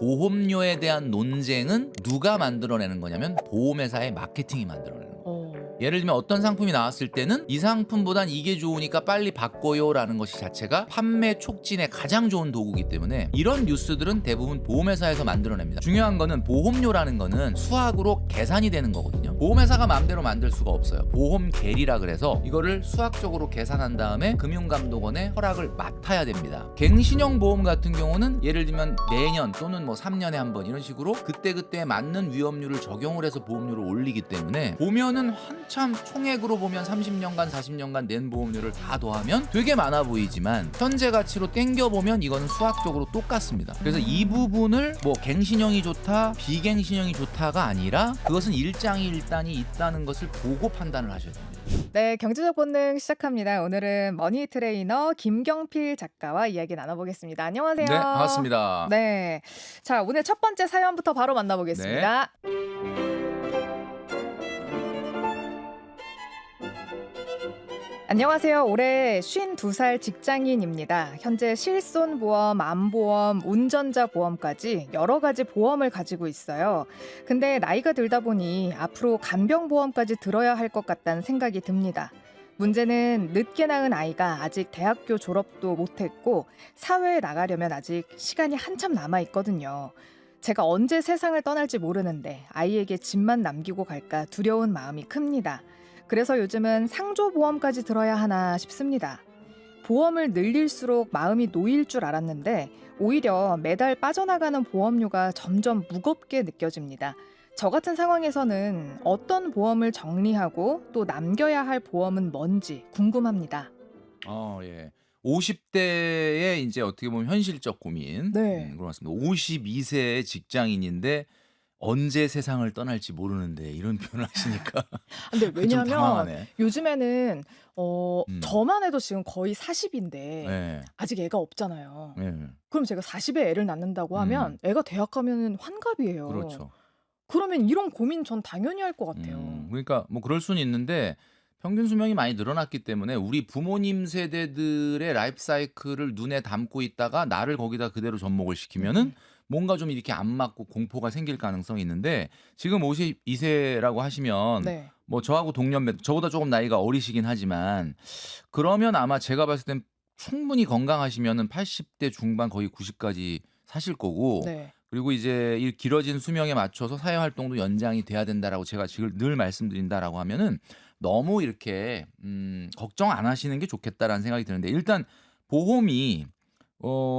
보험료에 대한 논쟁은 누가 만들어내는 거냐면 보험회사의 마케팅이 만들어내는 거예요. 예를 들면 어떤 상품이 나왔을 때는 이 상품보단 이게 좋으니까 빨리 바꿔요라는 것이 자체가 판매 촉진에 가장 좋은 도구이기 때문에 이런 뉴스들은 대부분 보험회사에서 만들어냅니다. 중요한 거는 보험료라는 거는 수학으로 계산이 되는 거거든요. 보험회사가 마음대로 만들 수가 없어요. 보험계리라 그래서 이거를 수학적으로 계산한 다음에 금융감독원의 허락을 맡아야 됩니다. 갱신형 보험 같은 경우는 예를 들면 매년 또는 뭐 3년에 한 번 이런 식으로 그때그때 맞는 위험률을 적용을 해서 보험료를 올리기 때문에 보면은 한참 총액으로 보면 30년간 40년간 낸 보험료를 다 더하면 되게 많아 보이지만 현재 가치로 땡겨보면 이거는 수학적으로 똑같습니다. 그래서 이 부분을 뭐 갱신형이 좋다 비갱신형이 좋다가 아니라 그것은 일장일단이 있다는 것을 보고 판단을 하셔야 됩니다. 네, 경제적 본능 시작합니다. 오늘은 머니 트레이너 김경필 작가와 이야기 나눠보겠습니다. 안녕하세요. 네, 반갑습니다. 네. 자, 오늘 첫 번째 사연부터 바로 네. 만나보겠습니다. 안녕하세요. 올해 52살 직장인입니다. 현재 실손보험, 암보험, 운전자 보험까지 여러 가지 보험을 가지고 있어요. 근데 나이가 들다 보니 앞으로 간병보험까지 들어야 할 것 같다는 생각이 듭니다. 문제는 늦게 낳은 아이가 아직 대학교 졸업도 못했고 사회에 나가려면 아직 시간이 한참 남아 있거든요. 제가 언제 세상을 떠날지 모르는데 아이에게 집만 남기고 갈까 두려운 마음이 큽니다. 그래서 요즘은 상조보험까지 들어야 하나 싶습니다. 보험을 늘릴수록 마음이 놓일 줄 알았는데 오히려 매달 빠져나가는 보험료가 점점 무겁게 느껴집니다. 저 같은 상황에서는 어떤 보험을 정리하고 또 남겨야 할 보험은 뭔지 궁금합니다. 예. 50대의 이제 어떻게 보면 현실적 고민. 네. 그런 것 같습니다. 52세의 직장인인데 언제 세상을 떠날지 모르는데 이런 표현을 하시니까 근데 좀 왜냐면 당황하네. 요즘에는 음. 저만 해도 지금 거의 40인데 네. 아직 애가 없잖아요. 네. 그럼 제가 40에 애를 낳는다고 하면 애가 대학 가면은 환갑이에요. 그렇죠. 그러면 이런 고민 전 당연히 할 것 같아요. 그러니까 뭐 그럴 수는 있는데 평균 수명이 많이 늘어났기 때문에 우리 부모님 세대들의 라이프 사이클을 눈에 담고 있다가 나를 거기다 그대로 접목을 시키면은 뭔가 좀 이렇게 안 맞고 공포가 생길 가능성이 있는데 지금 52세라고 하시면 네. 뭐 저하고 동년배 저보다 조금 나이가 어리시긴 하지만 그러면 아마 제가 봤을 땐 충분히 건강하시면은 80대 중반 거의 90까지 사실 거고 네. 그리고 이제 이 길어진 수명에 맞춰서 사회 활동도 연장이 돼야 된다라고 제가 지금 늘 말씀드린다라고 하면은 너무 이렇게 걱정 안 하시는 게 좋겠다라는 생각이 드는데 일단 보험이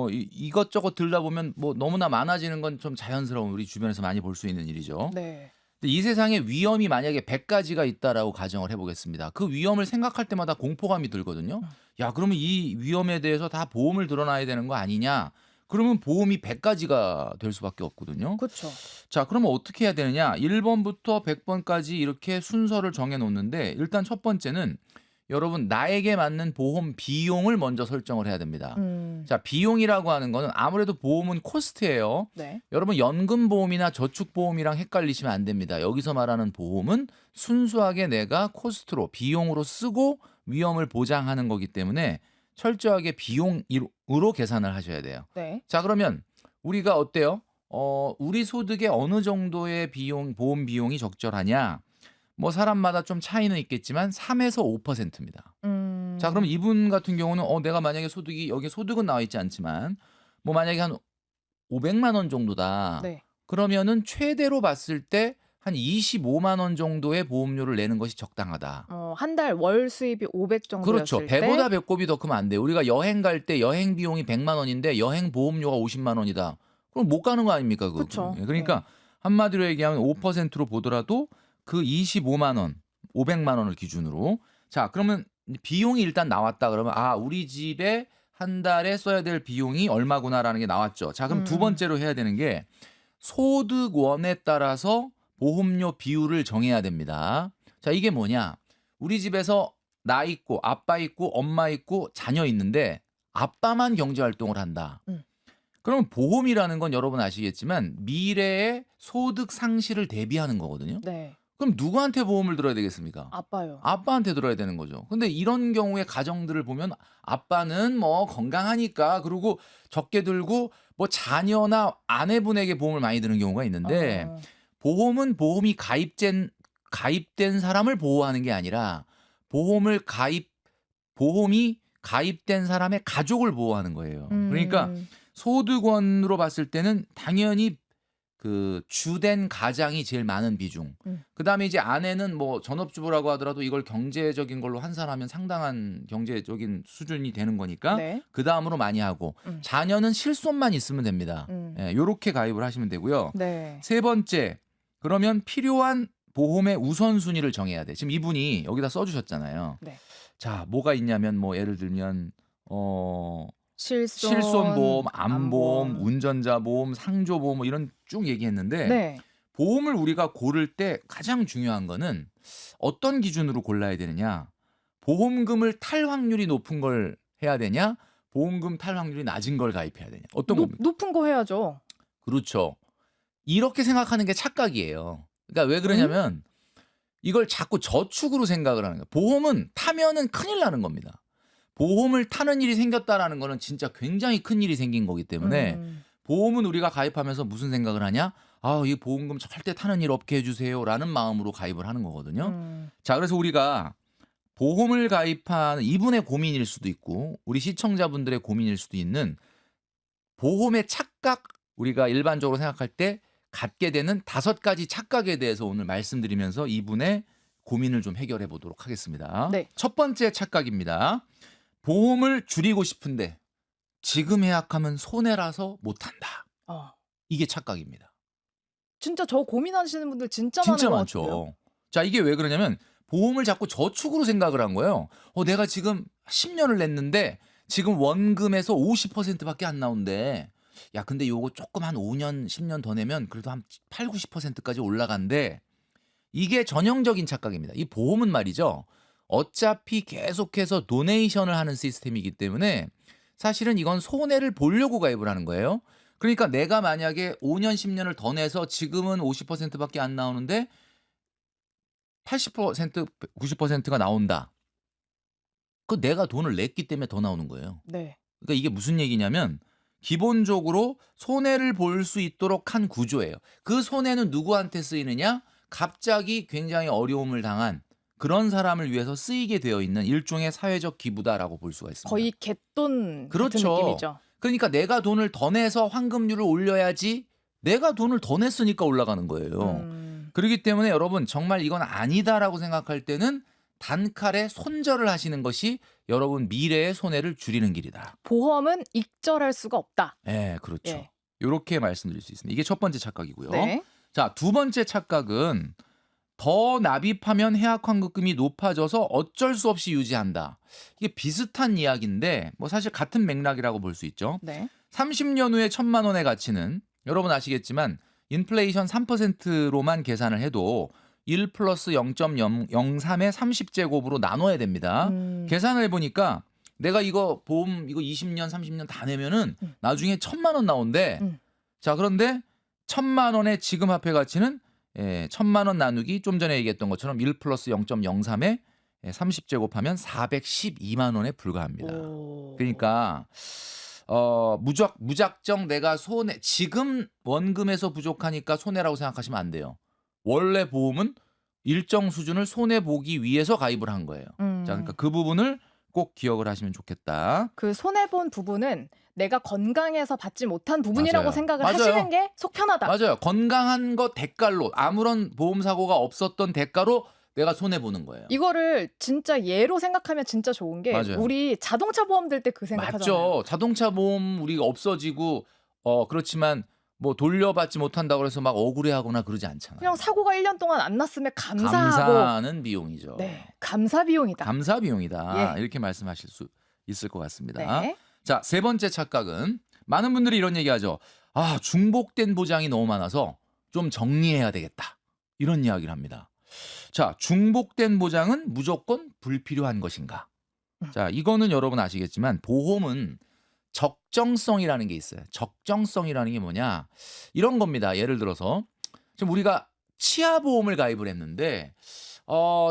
이것저것 들다 보면 뭐 너무나 많아지는 건 좀 자연스러운 우리 주변에서 많이 볼 수 있는 일이죠. 네. 근데 이 세상에 위험이 만약에 100가지가 있다라고 가정을 해 보겠습니다. 그 위험을 생각할 때마다 공포감이 들거든요. 야, 그러면 이 위험에 대해서 다 보험을 들어 놔야 되는 거 아니냐? 그러면 보험이 100가지가 될 수밖에 없거든요. 그쵸. 자, 그러면 어떻게 해야 되느냐? 1 번부터 100 번까지 이렇게 순서를 정해 놓는데 일단 첫 번째는 여러분 나에게 맞는 보험 비용을 먼저 설정을 해야 됩니다. 음. 자, 비용이라고 하는 거는 아무래도 보험은 코스트예요. 네. 여러분 연금보험이나 저축보험이랑 헷갈리시면 안 됩니다. 여기서 말하는 보험은 순수하게 내가 코스트로 비용으로 쓰고 위험을 보장하는 거기 때문에 철저하게 비용으로 계산을 하셔야 돼요. 네. 자, 그러면 우리가 어때요? 우리 소득의 어느 정도의 비용 보험 비용이 적절하냐? 뭐 사람마다 좀 차이는 있겠지만 3에서 5%입니다. 자, 그럼 음. 이분 같은 경우는 내가 만약에 소득이 여기 소득은 나와 있지 않지만 뭐 만약에 한 500만 원 정도다. 네. 그러면은 최대로 봤을 때 한 25만 원 정도의 보험료를 내는 것이 적당하다. 한 달 월 수입이 500 그렇죠. 정도였을 배보다 때 배꼽이 더 크면 안 돼요. 우리가 여행 갈 때 여행 비용이 100만 원인데 여행 보험료가 50만 원이다. 그럼 못 가는 거 아닙니까, 그거. 그쵸. 예, 그러니까 네. 한마디로 얘기하면 5%로 보더라도 그 25만 원, 500만 원을 기준으로 자, 그러면 비용이 일단 나왔다 그러면 우리 집에 한 달에 써야 될 비용이 얼마구나라는 게 나왔죠. 자, 그럼 두 번째로 해야 되는 게 소득원에 따라서 보험료 비율을 정해야 됩니다. 자, 이게 뭐냐? 우리 집에서 나 있고 아빠 있고 엄마 있고 자녀 있는데 아빠만 경제 활동을 한다. 음. 그러면 보험이라는 건 여러분 아시겠지만 미래의 소득 상실을 대비하는 거거든요. 네. 그럼 누구한테 보험을 들어야 되겠습니까? 아빠요. 아빠한테 들어야 되는 거죠. 근데 이런 경우에 가정들을 보면 아빠는 뭐 건강하니까 그리고 적게 들고 뭐 자녀나 아내분에게 보험을 많이 드는 경우가 있는데 어. 보험은 보험이 가입된 사람을 보호하는 게 아니라 보험이 가입된 사람의 가족을 보호하는 거예요. 그러니까 소득원으로 봤을 때는 당연히 그 주된 가장이 제일 많은 비중. 그다음에 이제 아내는 뭐 전업주부라고 하더라도 이걸 경제적인 걸로 환산하면 상당한 경제적인 수준이 되는 거니까 네. 그다음으로 많이 하고 자녀는 실손만 있으면 됩니다. 예, 요렇게 가입을 하시면 되고요. 네. 세 번째, 그러면 필요한 보험의 우선순위를 정해야 돼. 지금 이분이 여기다 써주셨잖아요. 네. 자, 뭐가 있냐면 뭐 예를 들면 실손, 실손보험, 암보험, 암보험. 운전자보험, 상조보험 뭐 이런 쭉 얘기했는데 네. 보험을 우리가 고를 때 가장 중요한 거는 어떤 기준으로 골라야 되느냐. 보험금을 탈 확률이 높은 걸 해야 되냐. 보험금 탈 확률이 낮은 걸 가입해야 되냐. 어떤 겁니까? 높은 거 해야죠. 그렇죠. 이렇게 생각하는 게 착각이에요. 그러니까 왜 그러냐면 이걸 자꾸 저축으로 생각을 하는 거예요. 보험은 타면은 큰일 나는 겁니다. 보험을 타는 일이 생겼다라는 거는 진짜 굉장히 큰 일이 생긴 거기 때문에 보험은 우리가 가입하면서 무슨 생각을 하냐? 아, 이 보험금 절대 타는 일 없게 해주세요라는 마음으로 가입을 하는 거거든요. 자, 그래서 우리가 보험을 가입하는 이분의 고민일 수도 있고 우리 시청자분들의 고민일 수도 있는 보험의 착각, 우리가 일반적으로 생각할 때 갖게 되는 5가지 착각에 대해서 오늘 말씀드리면서 이분의 고민을 좀 해결해 보도록 하겠습니다. 네. 첫 번째 착각입니다. 보험을 줄이고 싶은데 지금 예약하면 손해라서 못한다. 이게 착각입니다. 진짜 저 고민하시는 분들 진짜 진짜 많은 것 같아요. 많죠. 자, 이게 왜 그러냐면 보험을 자꾸 저축으로 생각을 한 거예요. 내가 지금 10년을 냈는데 지금 원금에서 50%밖에 안 나온대. 야, 근데 요거 조금 한 5년, 10년 더 내면 그래도 한 8, 90%까지 올라간대. 이게 전형적인 착각입니다. 이 보험은 말이죠. 어차피 계속해서 도네이션을 하는 시스템이기 때문에 사실은 이건 손해를 보려고 가입을 하는 거예요. 그러니까 내가 만약에 5년, 10년을 더 내서 지금은 50%밖에 안 나오는데 80%, 90%가 나온다. 그 내가 돈을 냈기 때문에 더 나오는 거예요. 네. 그러니까 이게 무슨 얘기냐면 기본적으로 손해를 볼 수 있도록 한 구조예요. 그 손해는 누구한테 쓰이느냐? 갑자기 굉장히 어려움을 당한 그런 사람을 위해서 쓰이게 되어 있는 일종의 사회적 기부다라고 볼 수가 있습니다. 거의 갯돈 그렇죠. 같은 느낌이죠. 그러니까 내가 돈을 더 내서 환급률을 올려야지 내가 돈을 더 냈으니까 올라가는 거예요. 그렇기 때문에 여러분 정말 이건 아니다라고 생각할 때는 단칼에 손절을 하시는 것이 여러분 미래의 손해를 줄이는 길이다. 보험은 익절할 수가 없다. 네, 그렇죠. 예. 이렇게 말씀드릴 수 있습니다. 이게 첫 번째 착각이고요. 네. 자, 두 번째 착각은 더 납입하면 해약 환급금이 높아져서 어쩔 수 없이 유지한다. 이게 비슷한 이야기인데 뭐 사실 같은 맥락이라고 볼 수 있죠. 네. 30년 후에 1,000만 원의 가치는 여러분 아시겠지만 인플레이션 3%로만 계산을 해도 1 플러스 0.03의 30제곱으로 나눠야 됩니다. 계산을 해보니까 내가 이거 보험 이거 20년, 30년 다 내면은 나중에 1,000만 원 나온대. 자, 그런데 1,000만 원의 지금 화폐 가치는 1,000만 원 나누기 좀 전에 얘기했던 것처럼 1 플러스 0.03에 30제곱하면 412만 원에 불과합니다. 그러니까 무작정 내가 손해 지금 원금에서 부족하니까 손해라고 생각하시면 안 돼요. 원래 보험은 일정 수준을 손해 보기 위해서 가입을 한 거예요. 자, 그러니까 그 부분을 꼭 기억을 하시면 좋겠다. 그 손해 본 부분은 내가 건강해서 받지 못한 부분이라고 맞아요. 생각을 맞아요. 하시는 게 속 편하다. 맞아요. 건강한 거 대가로 아무런 보험 사고가 없었던 대가로 내가 손해 보는 거예요. 이거를 진짜 예로 생각하면 진짜 좋은 게 맞아요. 우리 자동차 보험 들 때 그 생각하잖아요. 맞죠. 자동차 보험 우리가 없어지고 그렇지만 뭐 돌려받지 못한다고 해서 막 억울해하거나 그러지 않잖아요. 그냥 사고가 1년 동안 안 났으면 감사하고. 감사하는 비용이죠. 네, 감사 비용이다. 감사 비용이다. 예. 이렇게 말씀하실 수 있을 것 같습니다. 네. 자, 세 번째 착각은 많은 분들이 이런 얘기하죠. 아, 중복된 보장이 너무 많아서 좀 정리해야 되겠다. 이런 이야기를 합니다. 자, 중복된 보장은 무조건 불필요한 것인가? 자, 이거는 여러분 아시겠지만 보험은 적정성이라는 게 있어요. 적정성이라는 게 뭐냐? 이런 겁니다. 예를 들어서 지금 우리가 치아보험을 가입을 했는데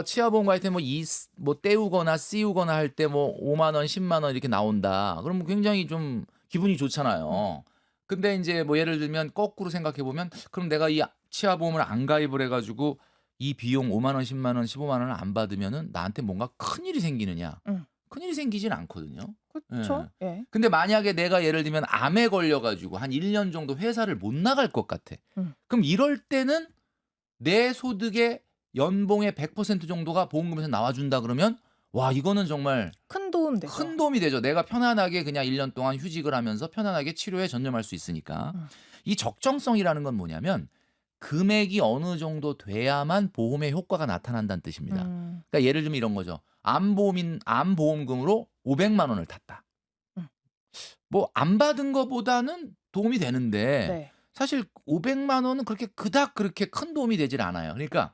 치아보험 가입 때 뭐 떼우거나 씌우거나 할 때 뭐 5만 원, 10만 원 이렇게 나온다. 그러면 굉장히 좀 기분이 좋잖아요. 근데 이제 뭐 예를 들면 거꾸로 생각해 보면 그럼 내가 이 치아보험을 안 가입을 해가지고 이 비용 5만 원, 10만 원, 15만 원을 안 받으면은 나한테 뭔가 큰일이 생기느냐? 음. 큰일이 생기진 않거든요. 그렇죠. 예. 예. 근데 만약에 내가 예를 들면 암에 걸려가지고 한 1년 정도 회사를 못 나갈 것 같아. 그럼 이럴 때는 내 소득의 연봉의 100% 정도가 보험금에서 나와준다 그러면 와 이거는 정말 큰 도움 되죠. 큰 도움이 되죠. 내가 편안하게 그냥 1년 동안 휴직을 하면서 편안하게 치료에 전념할 수 있으니까. 이 적정성이라는 건 뭐냐면 금액이 어느 정도 돼야만 보험의 효과가 나타난다는 뜻입니다. 그러니까 예를 들면 이런 거죠. 암보험금으로 500만 원을 탔다. 뭐 안 받은 거보다는 도움이 되는데 네. 사실 500만 원은 그렇게 그닥 그렇게 큰 도움이 되질 않아요. 그러니까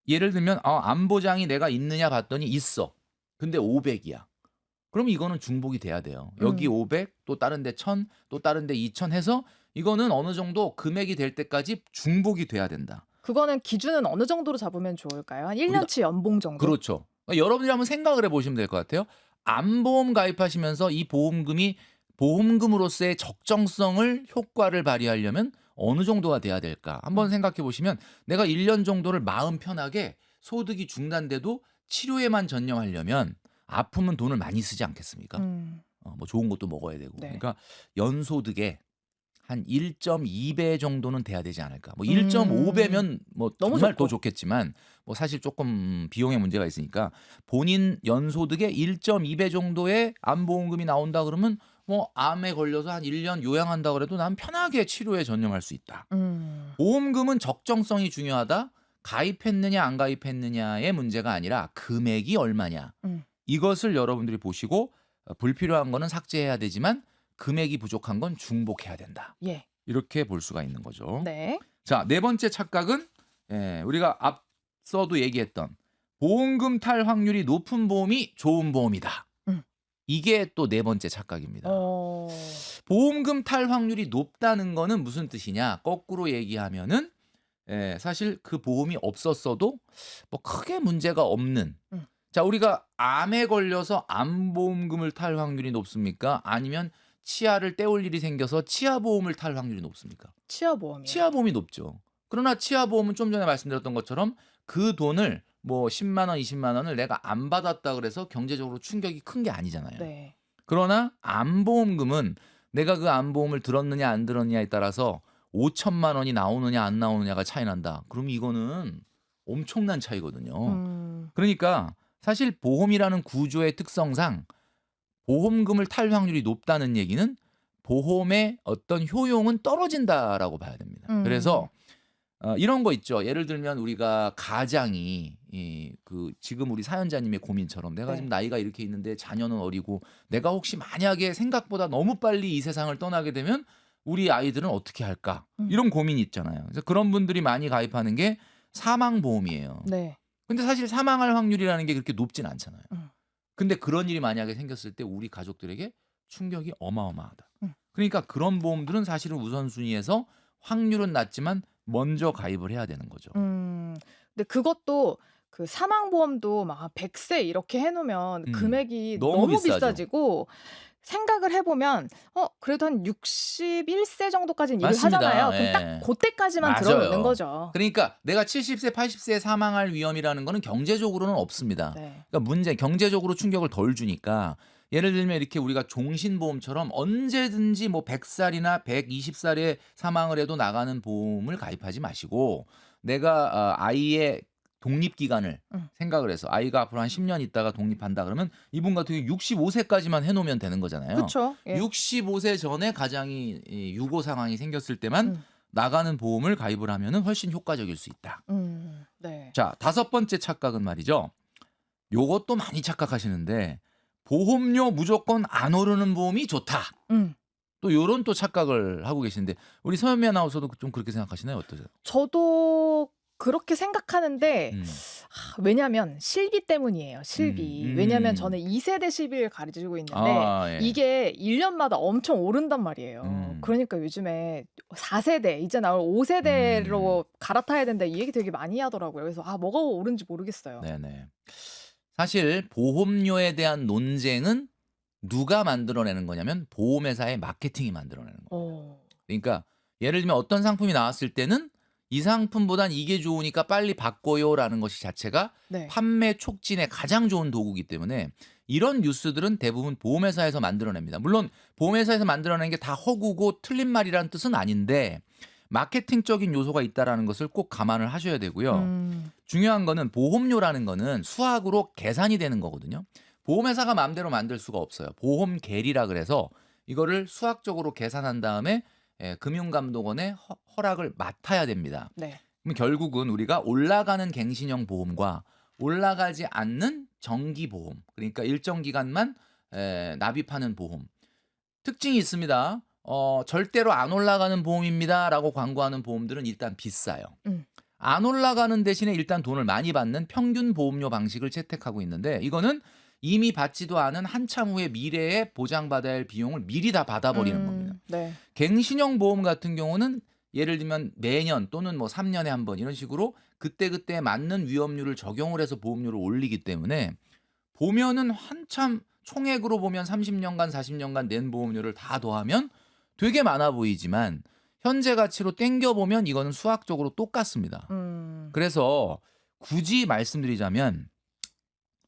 예를 들면 암보장이 내가 있느냐 봤더니 있어. 근데 500이야. 그럼 이거는 중복이 돼야 돼요. 여기 500, 또 다른 데 1000, 또 다른 데 2000 해서 이거는 어느 정도 금액이 될 때까지 중복이 돼야 된다. 그거는 기준은 어느 정도로 잡으면 좋을까요? 한 1년치 연봉 정도? 그렇죠. 그러니까 여러분들이 한번 생각을 해보시면 될 것 같아요. 암보험 가입하시면서 이 보험금이 보험금으로서의 적정성을 효과를 발휘하려면 어느 정도가 돼야 될까? 한번 생각해 보시면 내가 1년 정도를 마음 편하게 소득이 중단돼도 치료에만 전념하려면 아프면 돈을 많이 쓰지 않겠습니까? 뭐 좋은 것도 먹어야 되고. 네. 그러니까 연소득의 한 1.2배 정도는 돼야 되지 않을까. 뭐 1.5배면 뭐 너무 정말 좋고. 더 좋겠지만 뭐 사실 조금 비용의 문제가 있으니까 본인 연소득의 1.2배 정도의 암보험금이 나온다 그러면 뭐 암에 걸려서 한 1년 요양한다 그래도 난 편하게 치료에 전념할 수 있다. 보험금은 적정성이 중요하다. 가입했느냐 안 가입했느냐의 문제가 아니라 금액이 얼마냐. 이것을 여러분들이 보시고 불필요한 거는 삭제해야 되지만 금액이 부족한 건 중복해야 된다. 예. 이렇게 볼 수가 있는 거죠. 네. 자, 네 번째 착각은 우리가 앞서도 얘기했던 보험금 탈 확률이 높은 보험이 좋은 보험이다. 이게 또 네 번째 착각입니다. 보험금 탈 확률이 높다는 거는 무슨 뜻이냐? 거꾸로 얘기하면은 사실 그 보험이 없었어도 뭐 크게 문제가 없는. 자, 우리가 암에 걸려서 암보험금을 탈 확률이 높습니까? 아니면 치아를 떼올 일이 생겨서 치아보험을 탈 확률이 높습니까? 치아보험이요. 치아보험이 높죠. 그러나 치아보험은 좀 전에 말씀드렸던 것처럼 그 돈을 뭐 10만 원, 20만 원을 내가 안 받았다 그래서 경제적으로 충격이 큰 게 아니잖아요. 네. 그러나 암보험금은 내가 그 암보험을 들었느냐 안 들었느냐에 따라서 5천만 원이 나오느냐 안 나오느냐가 차이 난다. 그럼 이거는 엄청난 차이거든요. 그러니까 사실 보험이라는 구조의 특성상 보험금을 탈 확률이 높다는 얘기는 보험의 어떤 효용은 떨어진다라고 봐야 됩니다. 그래서 이런 거 있죠. 예를 들면 우리가 가장이 지금 우리 사연자님의 고민처럼 내가 네. 지금 나이가 이렇게 있는데 자녀는 어리고 내가 혹시 만약에 생각보다 너무 빨리 이 세상을 떠나게 되면 우리 아이들은 어떻게 할까? 이런 고민이 있잖아요. 그래서 그런 분들이 많이 가입하는 게 사망보험이에요. 네. 근데 사실 사망할 확률이라는 게 그렇게 높진 않잖아요. 근데 그런 일이 만약에 생겼을 때 우리 가족들에게 충격이 어마어마하다. 그러니까 그런 보험들은 사실은 우선순위에서 확률은 낮지만 먼저 가입을 해야 되는 거죠. 근데 그것도 그 사망보험도 막 100세 이렇게 해놓으면 금액이 너무 너무 비싸죠. 비싸지고 생각을 해보면 그래도 한 61세 정도까지는 일을 맞습니다. 하잖아요. 그럼 예. 딱 그때까지만 맞아요. 들어놓는 거죠. 그러니까 내가 70세, 80세에 사망할 위험이라는 거는 경제적으로는 없습니다. 네. 그러니까 경제적으로 충격을 덜 주니까 예를 들면 이렇게 우리가 종신보험처럼 언제든지 뭐 100살이나 120살에 사망을 해도 나가는 보험을 가입하지 마시고 내가 아이의 독립기간을 생각을 해서 아이가 앞으로 한 10년 있다가 독립한다 그러면 이분 같은 경우 65세까지만 해놓으면 되는 거잖아요. 그렇죠. 예. 65세 전에 가장이 유고 상황이 생겼을 때만 나가는 보험을 가입을 하면 훨씬 효과적일 수 있다. 네. 자, 다섯 번째 착각은 말이죠. 요것도 많이 착각하시는데 보험료 무조건 안 오르는 보험이 좋다. 또 요런 또 착각을 하고 계시는데 우리 서현미 아나운서도 좀 그렇게 생각하시나요? 어떠세요? 저도 그렇게 생각하는데 음. 왜냐면 실비 때문이에요. 실비. 왜냐면 저는 2세대 실비를 가지고 있는데 예. 이게 1년마다 엄청 오른단 말이에요. 그러니까 요즘에 4세대, 이제 나올 5세대로 갈아타야 된다 이 얘기 되게 많이 하더라고요. 그래서 뭐가 옳은지 모르겠어요. 네네. 사실 보험료에 대한 논쟁은 누가 만들어내는 거냐면 보험회사의 마케팅이 만들어내는 거예요. 그러니까 예를 들면 어떤 상품이 나왔을 때는 이 상품보단 이게 좋으니까 빨리 바꿔요라는 것이 자체가 네. 판매 촉진에 가장 좋은 도구이기 때문에 이런 뉴스들은 대부분 보험회사에서 만들어냅니다. 물론 보험회사에서 만들어내는 게 다 허구고 틀린 말이라는 뜻은 아닌데 마케팅적인 요소가 있다라는 것을 꼭 감안을 하셔야 되고요. 중요한 거는 보험료라는 거는 수학으로 계산이 되는 거거든요. 보험회사가 마음대로 만들 수가 없어요. 보험계리라 그래서 이거를 수학적으로 계산한 다음에 금융감독원의 허락을 맡아야 됩니다. 네. 그럼 결국은 우리가 올라가는 갱신형 보험과 올라가지 않는 정기보험, 그러니까 일정 기간만 납입하는 보험, 특징이 있습니다. 절대로 안 올라가는 보험입니다라고 광고하는 보험들은 일단 비싸요. 안 올라가는 대신에 일단 돈을 많이 받는 평균 보험료 방식을 채택하고 있는데 이거는 이미 받지도 않은 한참 후에 미래에 보장받아야 할 비용을 미리 다 받아버리는 겁니다. 네. 갱신형 보험 같은 경우는 예를 들면 매년 또는 뭐 3년에 한 번 이런 식으로 그때그때 맞는 위험률을 적용을 해서 보험료를 올리기 때문에 보면은 한참 총액으로 보면 30년간 40년간 낸 보험료를 다 더하면 되게 많아 보이지만 현재 가치로 땡겨보면 이거는 수학적으로 똑같습니다. 그래서 굳이 말씀드리자면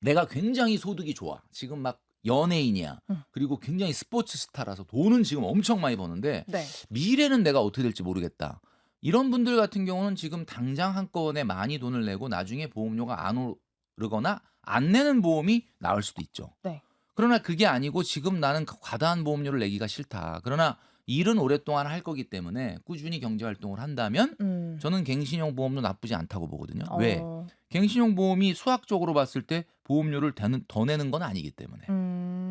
내가 굉장히 소득이 좋아. 지금 막 연예인이야. 그리고 굉장히 스포츠 스타라서 돈은 지금 엄청 많이 버는데 네. 미래는 내가 어떻게 될지 모르겠다. 이런 분들 같은 경우는 지금 당장 한꺼번에 많이 돈을 내고 나중에 보험료가 안 오르거나 안 내는 보험이 나올 수도 있죠. 네. 그러나 그게 아니고 지금 나는 과다한 보험료를 내기가 싫다. 그러나 일은 오랫동안 할 거기 때문에 꾸준히 경제활동을 한다면 저는 갱신형 보험도 나쁘지 않다고 보거든요. 왜? 갱신형 보험이 수학적으로 봤을 때 보험료를 더 내는 건 아니기 때문에.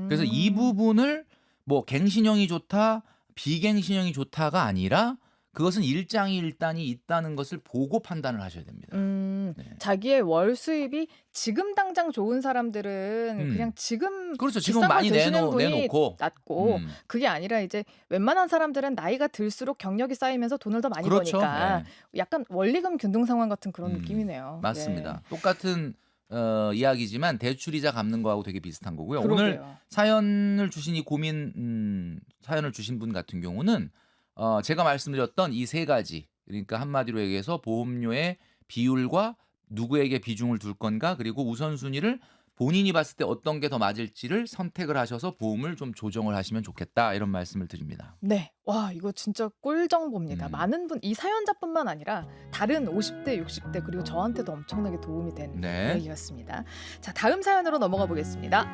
그래서 이 부분을 뭐 갱신형이 좋다, 비갱신형이 좋다가 아니라 그것은 일장일단이 있다는 것을 보고 판단을 하셔야 됩니다. 네. 자기의 월 수입이 지금 당장 좋은 사람들은 그냥 지금 그렇죠. 지금 비싼 걸 많이 드시는 분이 내놓고 낫고 그게 아니라 이제 웬만한 사람들은 나이가 들수록 경력이 쌓이면서 돈을 더 많이 그렇죠. 버니까 네. 약간 원리금 균등 상황 같은 그런 느낌이네요. 맞습니다. 똑같은 이야기지만 대출이자 갚는 거하고 되게 비슷한 거고요. 그러게요. 오늘 사연을 주신 이 고민 사연을 주신 분 같은 경우는 제가 말씀드렸던 이 세 가지, 그러니까 한마디로 얘기해서 보험료의 비율과 누구에게 비중을 둘 건가, 그리고 우선순위를 본인이 봤을 때 어떤 게 더 맞을지를 선택을 하셔서 보험을 좀 조정을 하시면 좋겠다, 이런 말씀을 드립니다. 네. 와, 이거 진짜 꿀 정보입니다. 많은 분, 이 사연자뿐만 아니라 다른 50대, 60대 그리고 저한테도 엄청나게 도움이 된 네. 얘기였습니다. 자, 다음 사연으로 넘어가 보겠습니다.